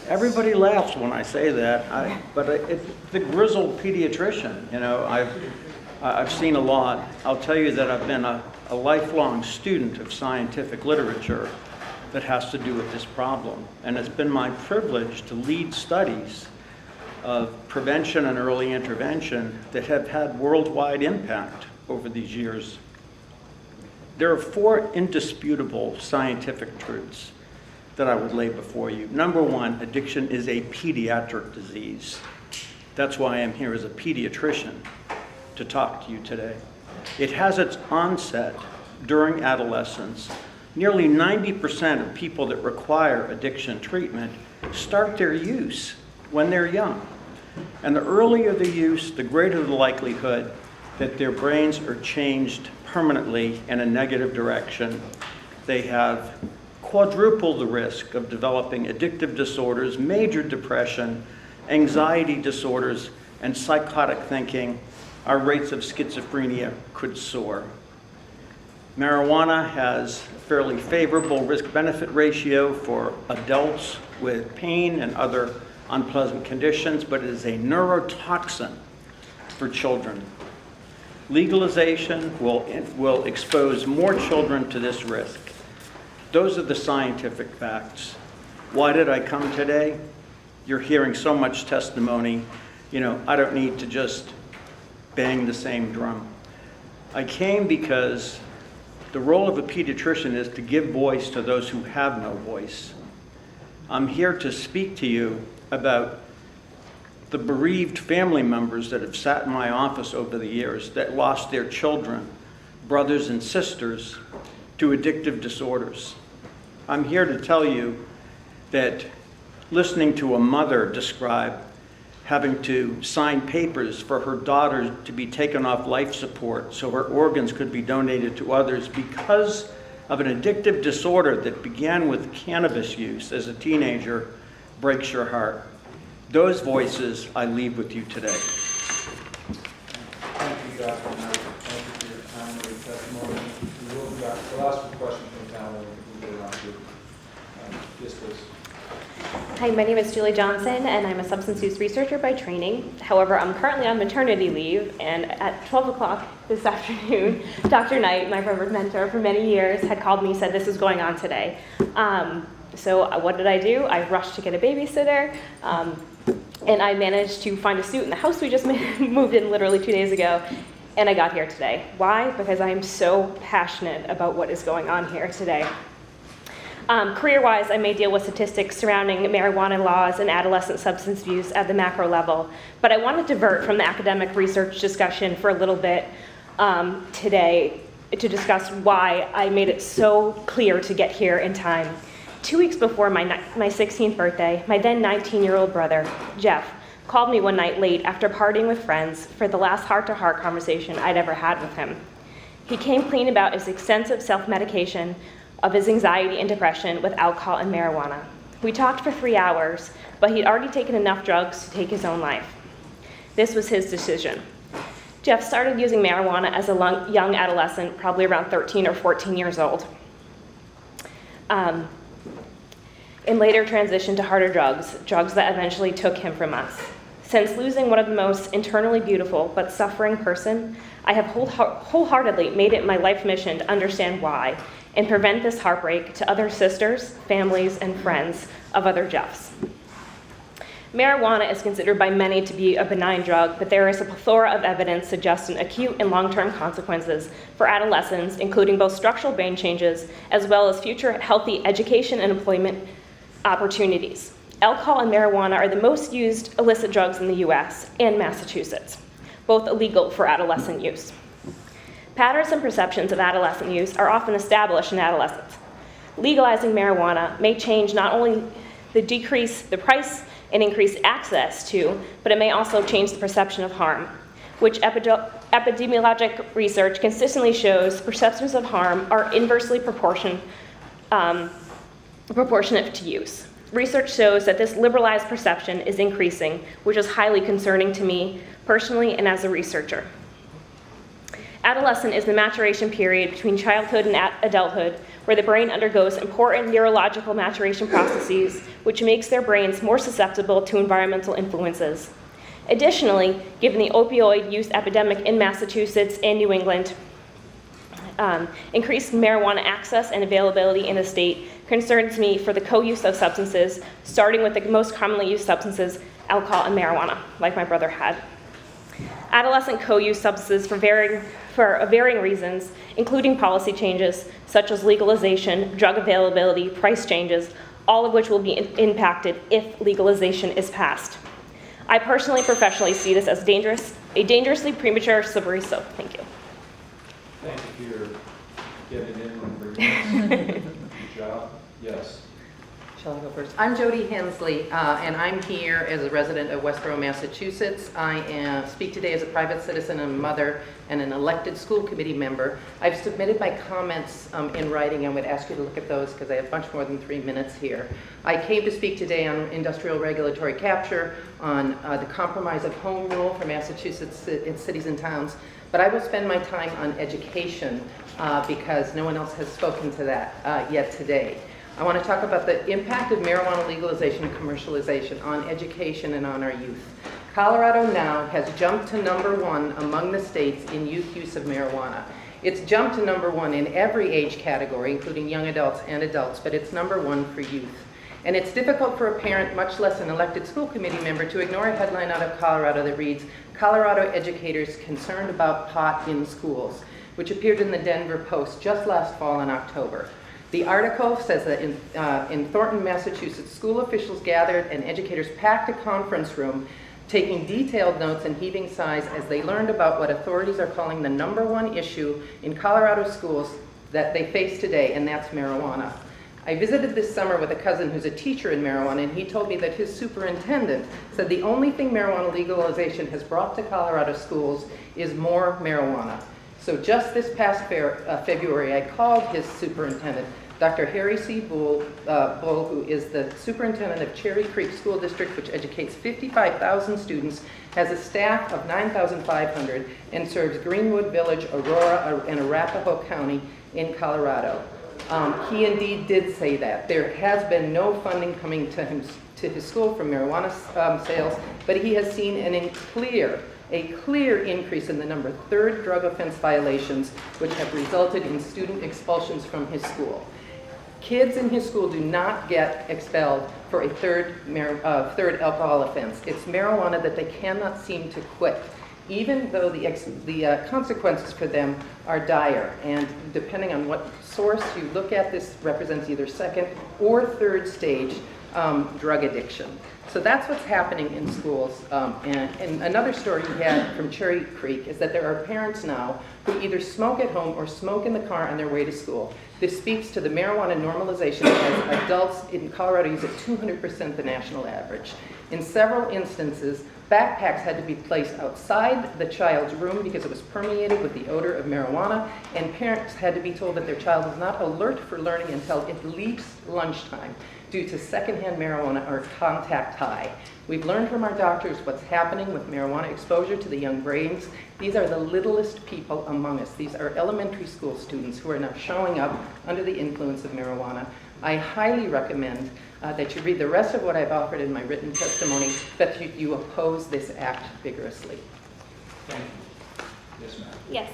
Everybody laughs when I say that, but it's the grizzled pediatrician. You know, I've seen a lot. I'll tell you that I've been a lifelong student of scientific literature that has to do with this problem. And it's been my privilege to lead studies of prevention and early intervention that have had worldwide impact over these years. There are 4 indisputable scientific truths that I would lay before you. Number 1, addiction is a pediatric disease. That's why I'm here as a pediatrician to talk to you today. It has its onset during adolescence. Nearly 90% of people that require addiction treatment start their use when they're young. And the earlier the use, the greater the likelihood that their brains are changed permanently in a negative direction. They have quadruple the risk of developing addictive disorders, major depression, anxiety disorders, and psychotic thinking. Our rates of schizophrenia could soar. Marijuana has a fairly favorable risk-benefit ratio for adults with pain and other unpleasant conditions, but it is a neurotoxin for children. Legalization will expose more children to this risk. Those are the scientific facts. Why did I come today? You're hearing so much testimony. You know, I don't need to just bang the same drum. I came because the role of a pediatrician is to give voice to those who have no voice. I'm here to speak to you about the bereaved family members that have sat in my office over the years that lost their children, brothers and sisters, to addictive disorders. I'm here to tell you that listening to a mother describe having to sign papers for her daughter to be taken off life support so her organs could be donated to others because of an addictive disorder that began with cannabis use as a teenager breaks your heart. Those voices I leave with you today. Thank you, Dr. Knight. Thank you for your timely testimony. We'll ask for questions from the panel and we'll get around to yes, please. Hi, my name is Julie Johnson, and I'm a substance use researcher by training. However, I'm currently on maternity leave, and at 12 o'clock this afternoon, Dr. Knight, my Harvard mentor for many years, had called me and said this is going on today. So what did I do? I rushed to get a babysitter, and I managed to find a suit in the house we just moved in literally 2 days ago, and I got here today. Why? Because I am so passionate about what is going on here today. Career-wise, I may deal with statistics surrounding marijuana laws and adolescent substance abuse at the macro level, but I want to divert from the academic research discussion for a little bit today to discuss why I made it so clear to get here in time. 2 weeks before my 16th birthday, my then 19-year-old brother, Jeff, called me one night late after partying with friends for the last heart-to-heart conversation I'd ever had with him. He came clean about his extensive self-medication of his anxiety and depression with alcohol and marijuana. We talked for 3 hours, but he'd already taken enough drugs to take his own life. This was his decision. Jeff started using marijuana as a young adolescent, probably around 13 or 14 years old, and later transitioned to harder drugs that eventually took him from us. Since losing one of the most internally beautiful but suffering person, I have wholeheartedly made it my life mission to understand why and prevent this heartbreak to other sisters, families, and friends of other Jeffs. Marijuana is considered by many to be a benign drug, but there is a plethora of evidence suggesting acute and long-term consequences for adolescents, including both structural brain changes as well as future healthy education and employment opportunities. Alcohol and marijuana are the most used illicit drugs in the US and Massachusetts, both illegal for adolescent use. Patterns and perceptions of adolescent use are often established in adolescence. Legalizing marijuana may change not only decrease the price and increase access to, but it may also change the perception of harm, which epidemiologic research consistently shows perceptions of harm are inversely proportionate to use. Research shows that this liberalized perception is increasing, which is highly concerning to me personally and as a researcher. Adolescent is the maturation period between childhood and adulthood, where the brain undergoes important neurological maturation processes, which makes their brains more susceptible to environmental influences. Additionally, given the opioid use epidemic in Massachusetts and New England, increased marijuana access and availability in the state concerns me for the co-use of substances, starting with the most commonly used substances, alcohol and marijuana, like my brother had. Adolescent co-use substances for varying reasons, including policy changes such as legalization, drug availability, price changes, all of which will be impacted if legalization is passed. I personally and professionally see this as a dangerously premature slippery slope. Thank you. Thank you for your getting in and bringing this. Good job. Yes. Shall I go first? I'm Jody Hensley, and I'm here as a resident of Westborough, Massachusetts. I speak today as a private citizen and mother and an elected school committee member. I've submitted my comments in writing. I would ask you to look at those because I have much more than 3 minutes here. I came to speak today on industrial regulatory capture, on the compromise of home rule for Massachusetts in cities and towns, but I will spend my time on education because no one else has spoken to that yet today. I want to talk about the impact of marijuana legalization and commercialization on education and on our youth. Colorado now has jumped to #1 among the states in youth use of marijuana. It's jumped to #1 in every age category, including young adults and adults, but it's #1 for youth. And it's difficult for a parent, much less an elected school committee member, to ignore a headline out of Colorado that reads, "Colorado educators concerned about pot in schools," which appeared in the Denver Post just last fall in October. The article says that in Thornton, Massachusetts, school officials gathered and educators packed a conference room, taking detailed notes and heaving sighs as they learned about what authorities are calling the #1 issue in Colorado schools that they face today, and that's marijuana. I visited this summer with a cousin who's a teacher in marijuana, and he told me that his superintendent said the only thing marijuana legalization has brought to Colorado schools is more marijuana. So just this past February, I called his superintendent, Dr. Harry C. Bull, who is the superintendent of Cherry Creek School District, which educates 55,000 students, has a staff of 9,500, and serves Greenwood Village, Aurora, and Arapahoe County in Colorado. He indeed did say that. There has been no funding coming to his school from marijuana sales, but he has seen a clear increase in the number of third drug offense violations, which have resulted in student expulsions from his school. Kids in his school do not get expelled for a third alcohol offense. It's marijuana that they cannot seem to quit, even though the consequences for them are dire. And depending on what source you look at, this represents either second or third stage drug addiction. So that's what's happening in schools. And another story we had from Cherry Creek is that there are parents now who either smoke at home or smoke in the car on their way to school. This speaks to the marijuana normalization as adults in Colorado use at 200% the national average. In several instances, backpacks had to be placed outside the child's room because it was permeated with the odor of marijuana, and parents had to be told that their child was not alert for learning until at least lunchtime due to secondhand marijuana or contact high. We've learned from our doctors what's happening with marijuana exposure to the young brains. These are the littlest people among us. These are elementary school students who are now showing up under the influence of marijuana. I highly recommend that you read the rest of what I've offered in my written testimony, but you oppose this act vigorously. Thank you. Yes, ma'am. Yes,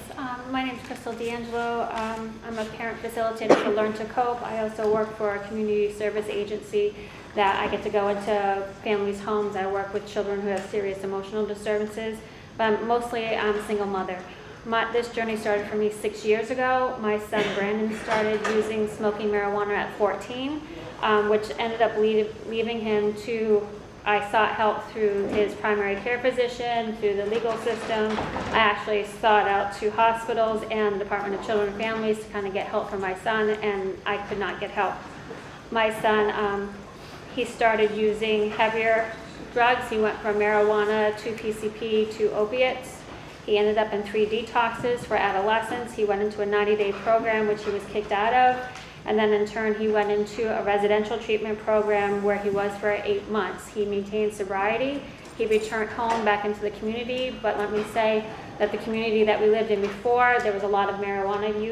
my name is Crystal D'Angelo. I'm a parent facilitator for Learn to Cope. I also work for a community service agency that I get to go into families' homes. I work with children who have serious emotional disturbances, but mostly I'm a single mother. This journey started for me 6 years ago. My son Brandon started smoking marijuana at 14, which ended up leaving him to, I sought help through his primary care physician, through the legal system. I actually sought out to hospitals and Department of Children and Families to kind of get help for my son, and I could not get help. My son, he started using heavier drugs. He went from marijuana to PCP to opiates. He ended up in 3 detoxes for adolescents. He went into a 90-day program, which he was kicked out of. And then in turn, he went into a residential treatment program where he was for 8 months. He maintained sobriety. He returned home back into the community. But let me say, that the community that we lived in before, there was a lot of marijuana use.